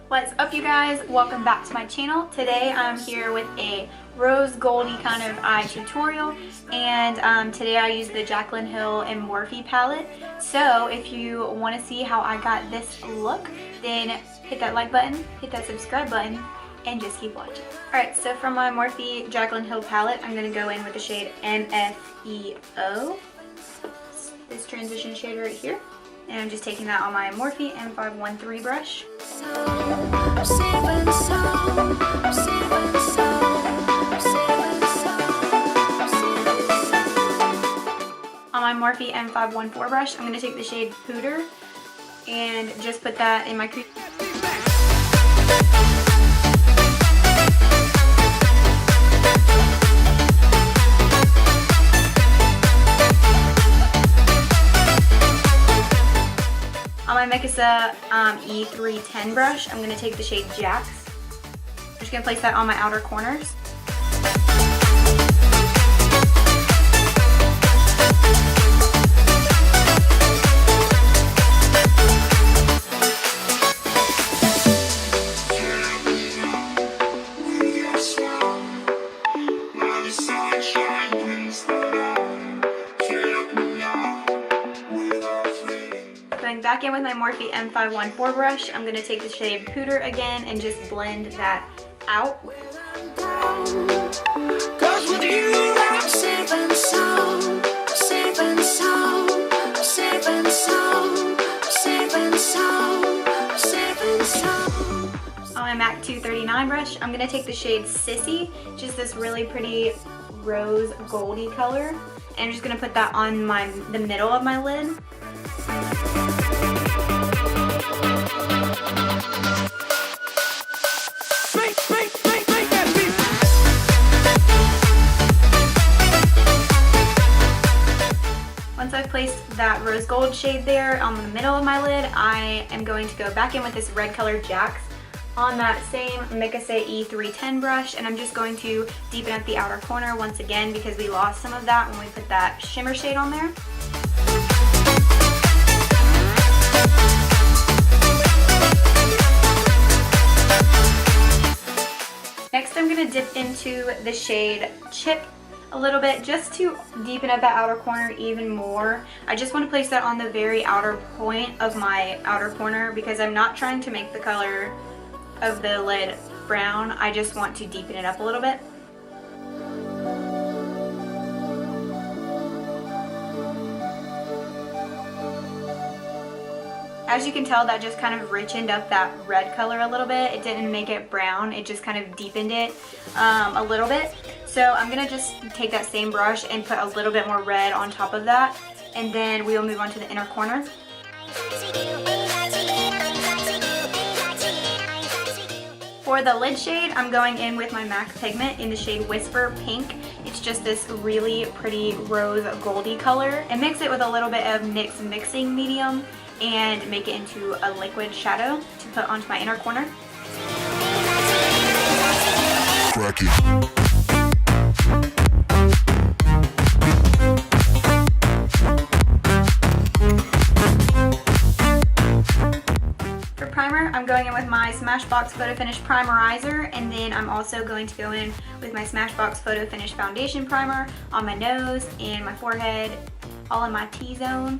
What's up, you guys? Welcome back to my channel. Today I'm here with a rose goldy kind of eye tutorial, and today I use the Jaclyn Hill and Morphe palette. So if you want to see how I got this look, then hit that like button, hit that subscribe button, and just keep watching. Alright, so from my Morphe Jaclyn Hill palette, I'm going to go in with the shade MFEO, this transition shade right here. And I'm just taking that on my Morphe M513 brush. On my Morphe M514 brush, I'm going to take the shade Pooter and just put that in my crease. On my Mikasa E310 brush, I'm going to take the shade Jax. I'm just going to place that on my outer corners. Going back in with my Morphe M514 brush, I'm going to take the shade Pooter again and just blend that out. On my MAC 239 brush, I'm going to take the shade Sissy, just this really pretty rose goldy color, and I'm just going to put that on the middle of my lid. Once I've placed that rose gold shade there on the middle of my lid, I am going to go back in with this red colored Jax on that same Mikasa E310 brush, and I'm just going to deepen up the outer corner once again because we lost some of that when we put that shimmer shade on there. Next, I'm going to dip into the shade Chip a little bit just to deepen up that outer corner even more. I just want to place that on the very outer point of my outer corner because I'm not trying to make the color of the lid brown. I just want to deepen it up a little bit. As you can tell, that just kind of richened up that red color a little bit. It didn't make it brown, it just kind of deepened it a little bit. So I'm going to just take that same brush and put a little bit more red on top of that, and then we will move on to the inner corner. For the lid shade, I'm going in with my MAC pigment in the shade Whisper Pink. It's just this really pretty rose goldy color, and mix it with a little bit of NYX mixing medium and make it into a liquid shadow to put onto my inner corner. For primer, I'm going in with my Smashbox Photo Finish Primerizer, and then I'm also going to go in with my Smashbox Photo Finish Foundation Primer on my nose and my forehead, all in my T-zone.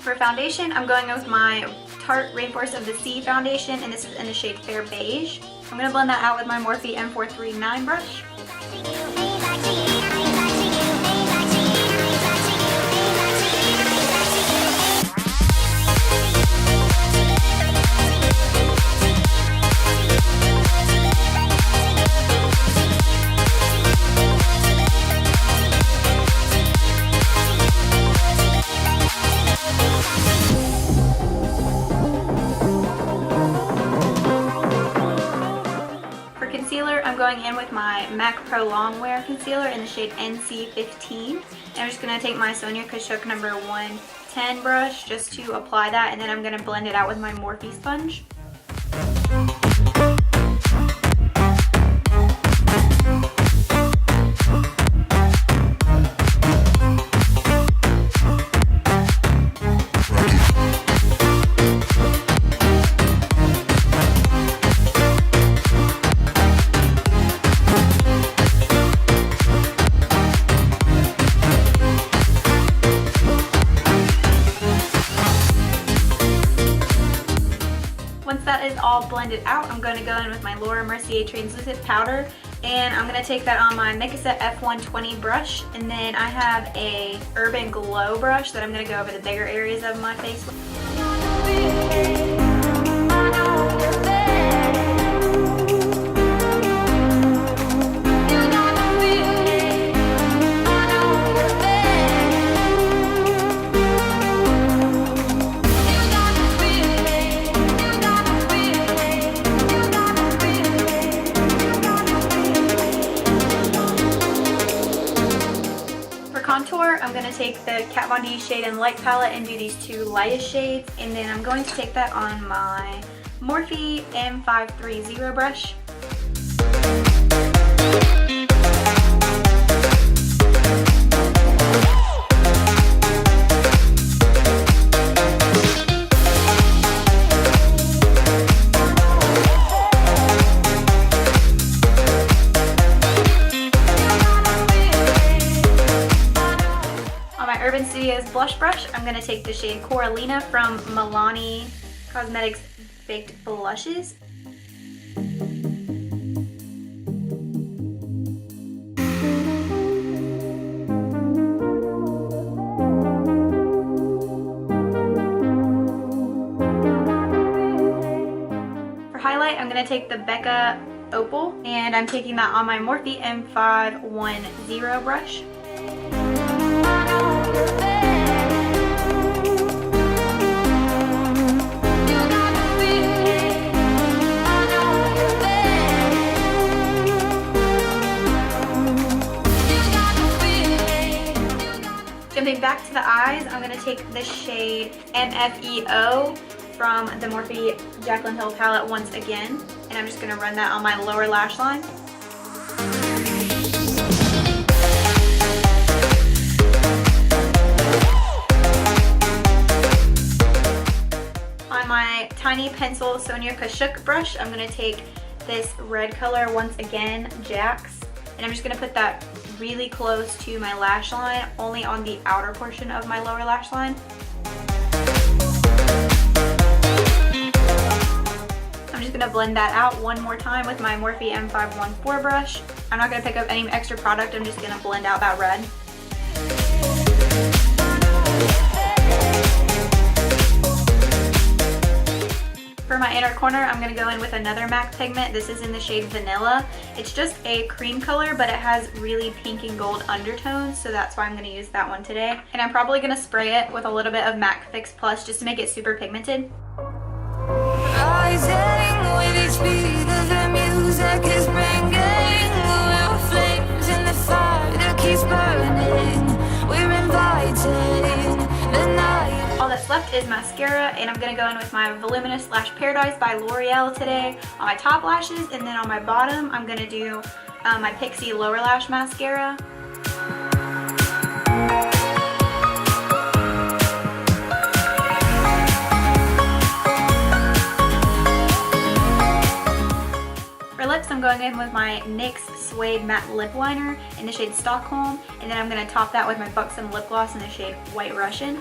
For foundation, I'm going with my Tarte Rainforest of the Sea foundation, and this is in the shade Fair Beige. I'm going to blend that out with my Morphe M439 brush. Going in with my MAC Pro Longwear Concealer in the shade NC15. And I'm just going to take my Sonia Kashuk number 110 brush just to apply that, and then I'm going to blend it out with my Morphe sponge. Once that is all blended out, I'm going to go in with my Laura Mercier translucent powder, and I'm going to take that on my Make a Set F120 brush, and then I have a Urban Glow brush that I'm going to go over the bigger areas of my face with. Contour, I'm going to take the Kat Von D Shade and Light palette and do these two lightest shades, and then I'm going to take that on my Morphe M530 brush. Urban Studios blush brush, I'm going to take the shade Coralina from Milani Cosmetics Baked Blushes. For highlight, I'm going to take the Becca Opal, and I'm taking that on my Morphe M510 brush. Jumping back to the eyes, I'm going to take the shade MFEO from the Morphe Jaclyn Hill palette once again, and I'm just going to run that on my lower lash line. On my tiny pencil Sonia Kashuk brush, I'm going to take this red color once again, Jax, and I'm just going to put that really close to my lash line, only on the outer portion of my lower lash line. I'm just going to blend that out one more time with my Morphe M514 brush. I'm not going to pick up any extra product, I'm just going to blend out that red. For my inner corner, I'm going to go in with another MAC pigment. This is in the shade Vanilla. It's just a cream color, but it has really pink and gold undertones, so that's why I'm going to use that one today. And I'm probably going to spray it with a little bit of MAC Fix Plus just to make it super pigmented. All that's left is mascara, and I'm going to go in with my Voluminous Lash Paradise by L'Oreal today on my top lashes, and then on my bottom I'm going to do my Pixie Lower Lash Mascara. For lips, I'm going in with my NYX Suede Matte Lip Liner in the shade Stockholm, and then I'm going to top that with my Buxom Lip Gloss in the shade White Russian.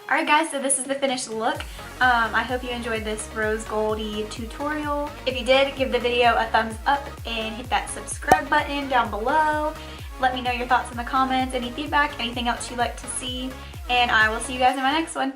Alright guys, so this is the finished look. I hope you enjoyed this rose goldy tutorial. If you did, give the video a thumbs up and hit that subscribe button down below. Let me know your thoughts in the comments, any feedback, anything else you'd like to see, and I will see you guys in my next one.